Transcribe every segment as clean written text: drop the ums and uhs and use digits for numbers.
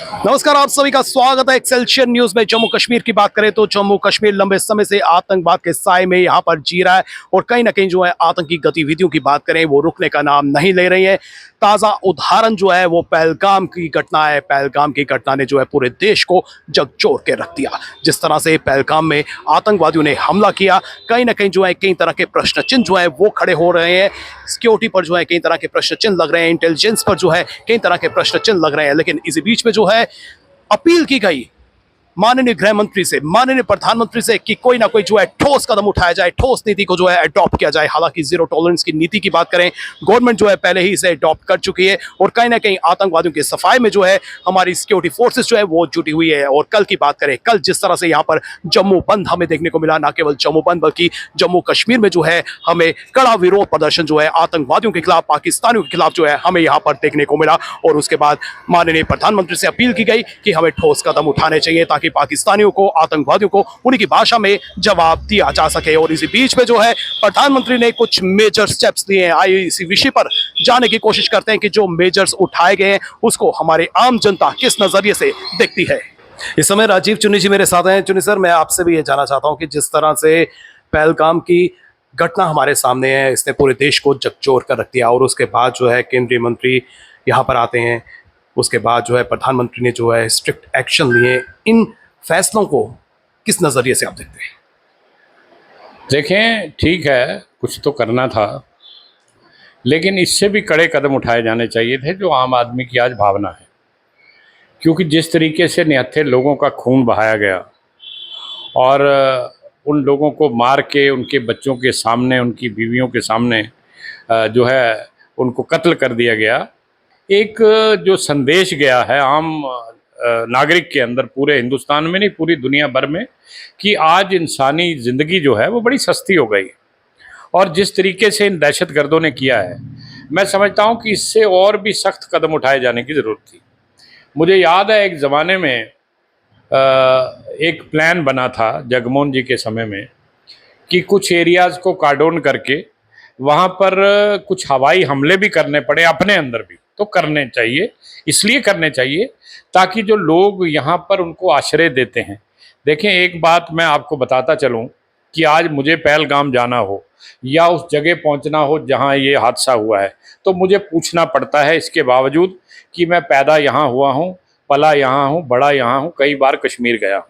नमस्कार, आप सभी का स्वागत है एक्सेलशियर न्यूज में। जम्मू कश्मीर की बात करें तो जम्मू कश्मीर लंबे समय से आतंकवाद के साए में यहां पर जी रहा है और कहीं ना कहीं जो है आतंकी गतिविधियों की बात करें वो रुकने का नाम नहीं ले रही है। ताजा उदाहरण जो है वो पहलगाम की घटना है। पहलगाम की घटना ने जो है पूरे देश को झकझोर के रख दिया। जिस तरह से पहलगाम में आतंकवादियों ने हमला किया, कहीं ना कहीं जो है कई तरह के प्रश्न चिन्ह जो है वो खड़े हो रहे हैं। सिक्योरिटी पर जो है कई तरह के प्रश्न चिन्ह लग रहे हैं, इंटेलिजेंस पर जो है कई तरह के प्रश्न चिन्ह लग रहे हैं। लेकिन इसी बीच में जो है अपील की गई माननीय गृह मंत्री से, माननीय प्रधानमंत्री से कि कोई ना कोई जो है ठोस कदम उठाया जाए, ठोस नीति को जो है अडॉप्ट किया जाए। हालांकि जीरो टॉलरेंस की नीति की बात करें, गवर्नमेंट जो है पहले ही इसे अडॉप्ट कर चुकी है और कहीं ना कहीं आतंकवादियों के सफाई में जो है हमारी सिक्योरिटी फोर्सेस जो है वो जुटी हुई है। और कल की बात करें, कल जिस तरह से यहाँ पर जम्मू बंद हमें देखने को मिला, ना केवल जम्मू बंद बल्कि जम्मू कश्मीर में जो है हमें कड़ा विरोध प्रदर्शन जो है आतंकवादियों के खिलाफ, पाकिस्तानियों के खिलाफ जो है हमें यहाँ पर देखने को मिला। और उसके बाद माननीय प्रधानमंत्री से अपील की गई कि हमें ठोस कदम उठाने चाहिए ताकि पाकिस्तानियों को, आतंकवादियों को उन्हीं की भाषा में जवाब दिया जा सके। और इसी बीच में जो है प्रधानमंत्री ने कुछ मेजर स्टेप्स लिए हैं। आइए इसी विषय पर जानने की कोशिश करते हैं कि जो मेजर्स उठाए गए हैं उसको हमारे आम जनता किस नजरिए से देखती है। इस समय राजीव चुन्नी जी मेरे साथ हैं। चुन्नी सर, मैं आपसे भी ये जानना चाहता हूं कि जिस तरह से पहलगाम की घटना हमारे सामने है, इसने पूरे देश को झकझोर कर रख दिया और उसके बाद जो है केंद्रीय मंत्री यहाँ पर आते हैं, उसके बाद जो है प्रधानमंत्री ने जो है स्ट्रिक्ट एक्शन लिए। इन फैसलों को किस नजरिए से आप देखते हैं? देखें, ठीक है, कुछ तो करना था, लेकिन इससे भी कड़े कदम उठाए जाने चाहिए थे जो आम आदमी की आज भावना है। क्योंकि जिस तरीके से निहत्थे लोगों का खून बहाया गया और उन लोगों को मार के उनके बच्चों के सामने, उनकी बीवियों के सामने जो है उनको कत्ल कर दिया गया, एक जो संदेश गया है आम नागरिक के अंदर, पूरे हिंदुस्तान में नहीं पूरी दुनिया भर में, कि आज इंसानी ज़िंदगी जो है वो बड़ी सस्ती हो गई। और जिस तरीके से इन दहशतगर्दों ने किया है, मैं समझता हूँ कि इससे और भी सख्त कदम उठाए जाने की ज़रूरत थी। मुझे याद है एक ज़माने में एक प्लान बना था जगमोहन जी के समय में कि कुछ एरियाज़ को कार्डोन करके वहाँ पर कुछ हवाई हमले भी करने पड़े, अपने अंदर भी तो करने चाहिए, इसलिए करने चाहिए ताकि जो लोग यहाँ पर उनको आश्रय देते हैं। देखें, एक बात मैं आपको बताता चलूँ कि आज मुझे पहलगाम जाना हो या उस जगह पहुँचना हो जहाँ ये हादसा हुआ है, तो मुझे पूछना पड़ता है, इसके बावजूद कि मैं पैदा यहाँ हुआ हूँ, पला यहाँ हूँ, बड़ा यहाँ हूँ, कई बार कश्मीर गया हूँ।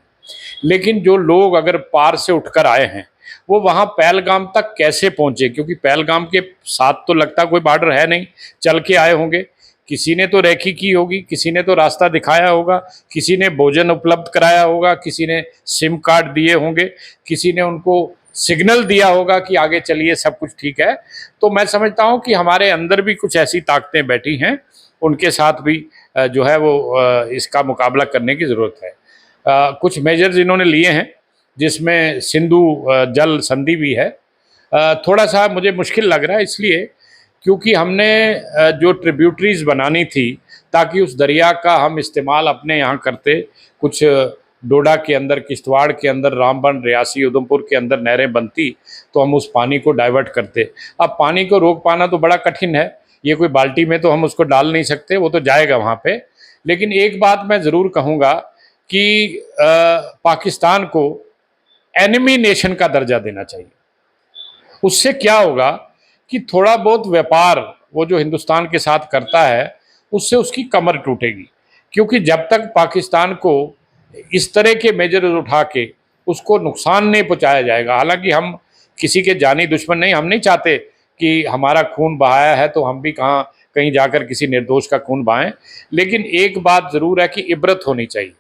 लेकिन जो लोग अगर पार से उठकर आए हैं वो वहाँ पहलगाम तक कैसे पहुँचे? क्योंकि पहलगाम के साथ तो लगता कोई बॉर्डर है नहीं, चल के आए होंगे। किसी ने तो रेकी की होगी, किसी ने तो रास्ता दिखाया होगा, किसी ने भोजन उपलब्ध कराया होगा, किसी ने सिम कार्ड दिए होंगे, किसी ने उनको सिग्नल दिया होगा कि आगे चलिए, सब कुछ ठीक है। तो मैं समझता हूँ कि हमारे अंदर भी कुछ ऐसी ताकतें बैठी हैं, उनके साथ भी जो है वो इसका मुकाबला करने की ज़रूरत है। कुछ मेजर्स इन्होंने लिए हैं जिसमें सिंधु जल संधि भी है। थोड़ा सा मुझे मुश्किल लग रहा है इसलिए क्योंकि हमने जो ट्रिब्यूटरीज बनानी थी ताकि उस दरिया का हम इस्तेमाल अपने यहाँ करते, कुछ डोडा के अंदर, किश्तवाड़ के अंदर, रामबन, रियासी, उधमपुर के अंदर नहरें बनती तो हम उस पानी को डाइवर्ट करते। अब पानी को रोक पाना तो बड़ा कठिन है, ये कोई बाल्टी में तो हम उसको डाल नहीं सकते, वो तो जाएगा वहाँ पे। लेकिन एक बात मैं ज़रूर कहूँगा कि पाकिस्तान को एनिमी नेशन का दर्जा देना चाहिए। उससे क्या होगा कि थोड़ा बहुत व्यापार वो जो हिंदुस्तान के साथ करता है उससे उसकी कमर टूटेगी। क्योंकि जब तक पाकिस्तान को इस तरह के मेजर्स उठा के उसको नुकसान नहीं पहुंचाया जाएगा, हालांकि हम किसी के जानी दुश्मन नहीं, हम नहीं चाहते कि हमारा खून बहाया है तो हम भी कहीं जाकर किसी निर्दोष का खून बहाएं। लेकिन एक बात ज़रूर है कि इबरत होनी चाहिए,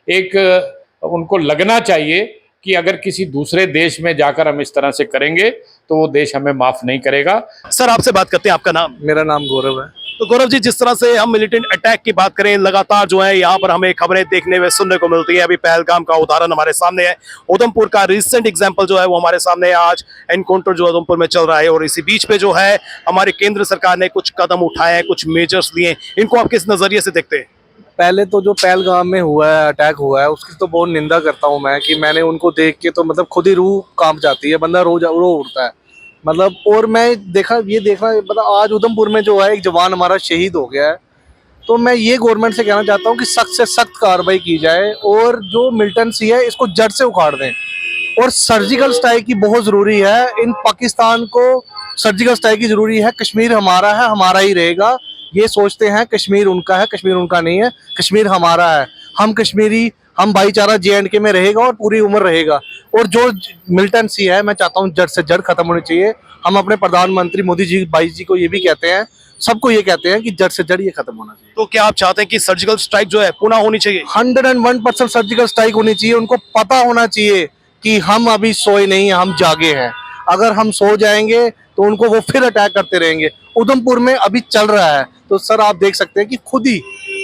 एक उनको लगना चाहिए कि अगर किसी दूसरे देश में जाकर हम इस तरह से करेंगे तो वो देश हमें माफ़ नहीं करेगा। सर, आपसे बात करते हैं। आपका नाम? मेरा नाम गौरव है। तो गौरव जी, जिस तरह से हम मिलिटेंट अटैक की बात करें, लगातार जो है यहाँ पर हमें खबरें देखने में, सुनने को मिलती है। अभी पहलगाम का उदाहरण हमारे सामने है, उधमपुर का रिसेंट एग्जांपल जो है वो हमारे सामने है। आज एनकाउंटर जो उधमपुर में चल रहा है और इसी बीच पे जो है हमारी केंद्र सरकार ने कुछ कदम उठाए हैं, कुछ मेजर्स लिए। इनको आप किस नजरिए से देखते हैं? पहले तो जो पहलगाम में हुआ है, अटैक हुआ है, उसकी तो बहुत निंदा करता हूँ मैं कि मैंने उनको देख के तो मतलब खुद ही रूह कांप जाती है, बंदा रो उठता है मतलब। और मैं ये देखा मतलब आज उधमपुर में जो है एक जवान हमारा शहीद हो गया है। तो मैं ये गवर्नमेंट से कहना चाहता हूँ कि सख्त से सख्त कार्रवाई की जाए और जो मिलिटेंसी है इसको जड़ से उखाड़ दें। और सर्जिकल स्ट्राइक की बहुत ज़रूरी है। इन पाकिस्तान को सर्जिकल स्ट्राइक की ज़रूरी है। कश्मीर हमारा है, हमारा ही रहेगा। ये सोचते हैं कश्मीर उनका है, कश्मीर उनका नहीं है, कश्मीर हमारा है। हम कश्मीरी, हम भाईचारा JNK में रहेगा और पूरी उम्र रहेगा। और जो मिलिटेंसी है मैं चाहता हूँ जड़ से जड़ खत्म होनी चाहिए। हम अपने प्रधानमंत्री मोदी जी भाई जी को ये भी कहते हैं, सबको ये कहते हैं कि जड़ से जड़ ये खत्म होना चाहिए। तो क्या आप चाहते हैं कि सर्जिकल स्ट्राइक जो है पुनः होनी चाहिए? 101% सर्जिकल स्ट्राइक होनी चाहिए। उनको पता होना चाहिए कि हम अभी सोए नहीं हैं, हम जागे हैं। अगर हम सो जाएंगे तो उनको वो फिर अटैक करते रहेंगे। उधमपुर में अभी चल रहा है, तो सर आप देख सकते हैं कि खुद ही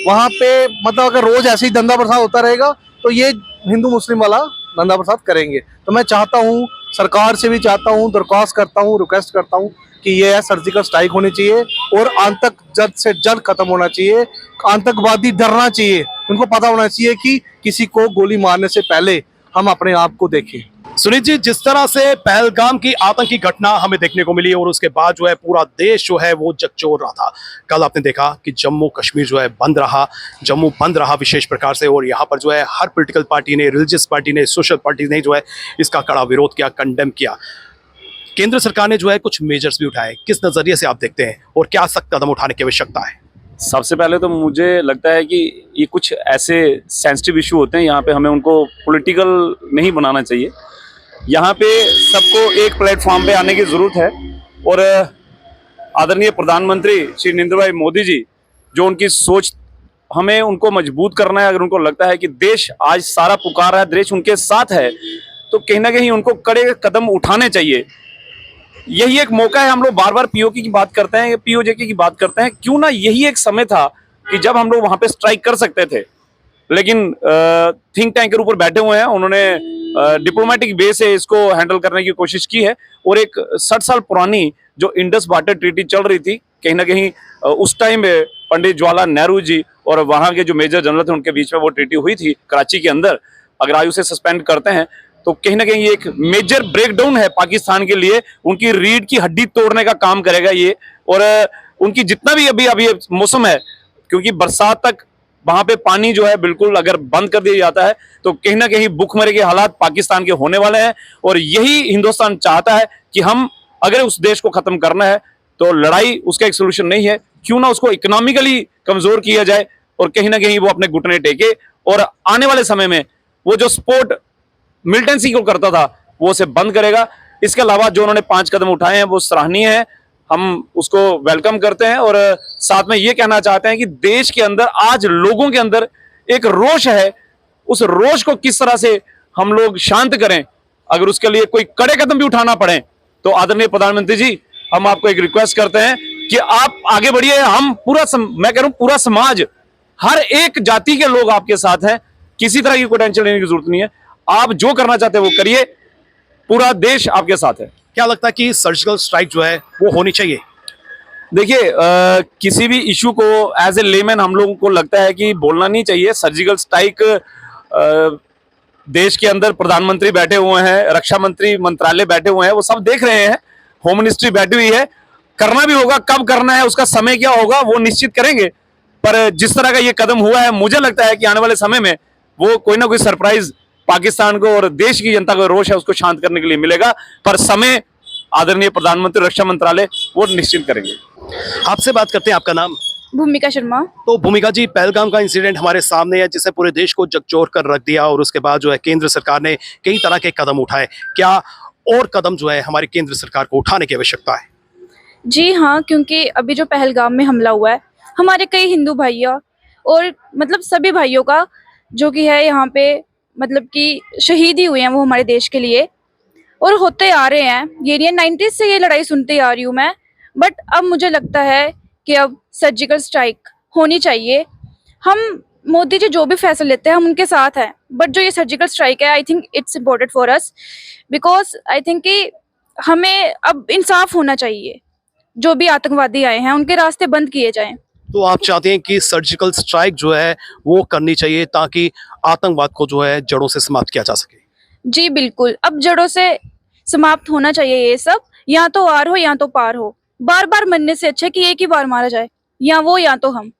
वहाँ पे मतलब अगर रोज ऐसे ही धंधा प्रसाद होता रहेगा तो ये हिंदू मुस्लिम वाला धंधा प्रसाद करेंगे। तो मैं चाहता हूँ, सरकार से भी चाहता हूँ, दरख्वास्त करता हूँ, रिक्वेस्ट करता हूँ कि ये है सर्जिकल स्ट्राइक होनी चाहिए और आतंक जल्द से जल्द खत्म होना चाहिए। आतंकवादी डरना चाहिए, उनको पता होना चाहिए कि किसी को गोली मारने से पहले हम अपने आप को देखें। सुनीत जी, जिस तरह से पहलगाम की आतंकी घटना हमें देखने को मिली और उसके बाद जो है पूरा देश जो है वो झकझोर रहा था। कल आपने देखा कि जम्मू कश्मीर जो है बंद रहा, जम्मू बंद रहा विशेष प्रकार से, और यहाँ पर जो है हर पॉलिटिकल पार्टी ने, रिलीजियस पार्टी ने, सोशल पार्टी ने जो है इसका कड़ा विरोध किया, कंडेम किया। केंद्र सरकार ने जो है कुछ मेजर्स भी उठाए। किस नजरिए से आप देखते हैं और क्या सख्त कदम उठाने की आवश्यकता है? सबसे पहले तो मुझे लगता है कि ये कुछ ऐसे सेंसिटिव इशू होते हैं, यहाँ पे हमें उनको पॉलिटिकल नहीं बनाना चाहिए। यहाँ पे सबको एक प्लेटफॉर्म पे आने की ज़रूरत है। और आदरणीय प्रधानमंत्री श्री नरेंद्र भाई मोदी जी, जो उनकी सोच, हमें उनको मजबूत करना है। अगर उनको लगता है कि देश आज सारा पुकार रहा है, देश उनके साथ है, तो कहीं ना कहीं उनको कड़े कदम उठाने चाहिए। यही एक मौका है। हम लोग बार बार POK की बात करते हैं, POJK की बात करते हैं, क्यों ना यही एक समय था कि जब हम लोग वहां पे स्ट्राइक कर सकते थे। लेकिन थिंक टैंक के ऊपर बैठे हुए हैं, उन्होंने डिप्लोमेटिक वे से इसको हैंडल करने की कोशिश की है। और एक 60 साल पुरानी जो इंडस वाटर ट्रीटी चल रही थी, कहीं ना कहीं उस टाइम में पंडित जवाहरलाल नेहरू जी और वहाँ के जो मेजर जनरल थे उनके बीच में वो ट्रीटी हुई थी कराची के अंदर। अगर आयु से सस्पेंड करते हैं तो कहीं ना कहीं ये एक मेजर ब्रेकडाउन है पाकिस्तान के लिए। उनकी रीढ़ की हड्डी तोड़ने का काम करेगा ये। और उनकी जितना भी अभी मौसम है, क्योंकि बरसात तक वहां पे पानी जो है बिल्कुल अगर बंद कर दिया जाता है तो कहीं ना कहीं भूखमरी के हालात पाकिस्तान के होने वाले हैं। और यही हिंदुस्तान चाहता है कि हम अगर उस देश को खत्म करना है तो लड़ाई उसका एक सोल्यूशन नहीं है, क्यों ना उसको इकोनॉमिकली कमजोर किया जाए और कहीं ना कहीं वो अपने घुटने टेके। और आने वाले समय में वो जो सपोर्ट मिलिटेंसी को करता था वो उसे बंद करेगा। इसके अलावा जो उन्होंने 5 कदम उठाए हैं वो सराहनीय है, हम उसको वेलकम करते हैं। और साथ में ये कहना चाहते हैं कि देश के अंदर आज लोगों के अंदर एक रोष है, उस रोष को किस तरह से हम लोग शांत करें। अगर उसके लिए कोई कड़े कदम भी उठाना पड़े तो आदरणीय प्रधानमंत्री जी, हम आपको एक रिक्वेस्ट करते हैं कि आप आगे बढ़िए। हम मैं कह रहा हूं पूरा समाज, हर एक जाति के लोग आपके साथ हैं, किसी तरह की कोई टेंशन लेने की जरूरत नहीं है। आप जो करना चाहते हैं वो करिए, पूरा देश आपके साथ है। क्या लगता है कि सर्जिकल स्ट्राइक जो है वो होनी चाहिए? देखिए, किसी भी इशू को एज ए लेमैन हम लोगों को लगता है कि बोलना नहीं चाहिए। सर्जिकल स्ट्राइक देश के अंदर प्रधानमंत्री बैठे हुए हैं, रक्षा मंत्री मंत्रालय बैठे हुए हैं, वो सब देख रहे हैं, होम मिनिस्ट्री बैठी हुई है। करना भी होगा, कब करना है, उसका समय क्या होगा वो निश्चित करेंगे। पर जिस तरह का ये कदम हुआ है, मुझे लगता है कि आने वाले समय में वो कोई ना कोई सरप्राइज पाकिस्तान को और देश की जनता को रोष है उसको शांत करने के लिए मिलेगा। पर समय आदरणीय प्रधानमंत्री, रक्षा मंत्रालय वो निश्चित करेंगे। आपसे बात करते हैं, आपका नाम? भूमिका शर्मा। तो भूमिका जी, पहलगाम का इंसिडेंट हमारे सामने है जिसने पूरे देश को झकझोर कर रख दिया और उसके बाद जो है केंद्र सरकार ने कई तरह के कदम उठाए। क्या और कदम जो है हमारी केंद्र सरकार को उठाने की आवश्यकता है? जी हाँ, क्योंकि अभी जो पहलगाम में हमला हुआ है, हमारे कई हिंदू भाइयों और मतलब सभी भाइयों का जो कि है यहाँ पे मतलब कि शहीद ही हुए हैं वो हमारे देश के लिए, और होते आ रहे हैं। ये 90s से ये लड़ाई सुनते आ रही हूँ मैं, बट अब मुझे लगता है कि अब सर्जिकल स्ट्राइक होनी चाहिए। हम मोदी जी जो भी फैसले लेते हैं हम उनके साथ हैं, बट जो ये सर्जिकल स्ट्राइक है, I think it's important for us, because I think कि हमें अब इंसाफ होना चाहिए। जो भी आतंकवादी आए हैं उनके रास्ते बंद किए जाएं। तो आप चाहते हैं कि सर्जिकल स्ट्राइक जो है वो करनी चाहिए ताकि आतंकवाद को जो है जड़ों से समाप्त किया जा सके? जी बिल्कुल, अब जड़ों से समाप्त होना चाहिए ये सब। या तो वार हो या तो पार हो, बार बार मरने से अच्छा है कि एक ही बार मारा जाए, या वो या तो हम।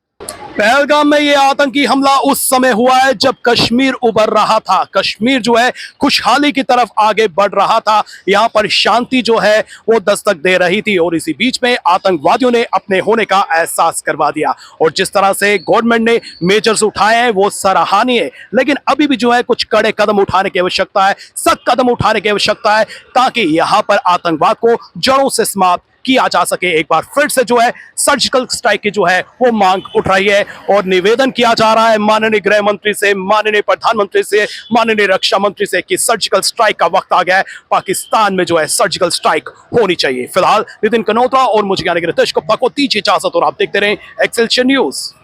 पहलगाम में ये आतंकी हमला उस समय हुआ है जब कश्मीर उभर रहा था। कश्मीर जो है खुशहाली की तरफ आगे बढ़ रहा था, यहाँ पर शांति जो है वो दस्तक दे रही थी और इसी बीच में आतंकवादियों ने अपने होने का एहसास करवा दिया। और जिस तरह से गवर्नमेंट ने मेजर्स उठाए हैं वो सराहनीय है, लेकिन अभी भी जो है कुछ कड़े कदम उठाने की आवश्यकता है, सख्त कदम उठाने की आवश्यकता है ताकि यहाँ पर आतंकवाद को जड़ों से समाप्त किया जा सके। एक बार फिर से जो है सर्जिकल स्ट्राइक की जो है वो मांग उठ रही है और निवेदन किया जा रहा है माननीय गृह मंत्री से, माननीय प्रधानमंत्री से, माननीय रक्षा मंत्री से कि सर्जिकल स्ट्राइक का वक्त आ गया है। पाकिस्तान में जो है सर्जिकल स्ट्राइक होनी चाहिए। फिलहाल नितिन कनोत्रा और मुझे यानी कि रितेश गुप्ता को दीजिए इजाजत और आप देखते रहें एक्सेलशियर न्यूज।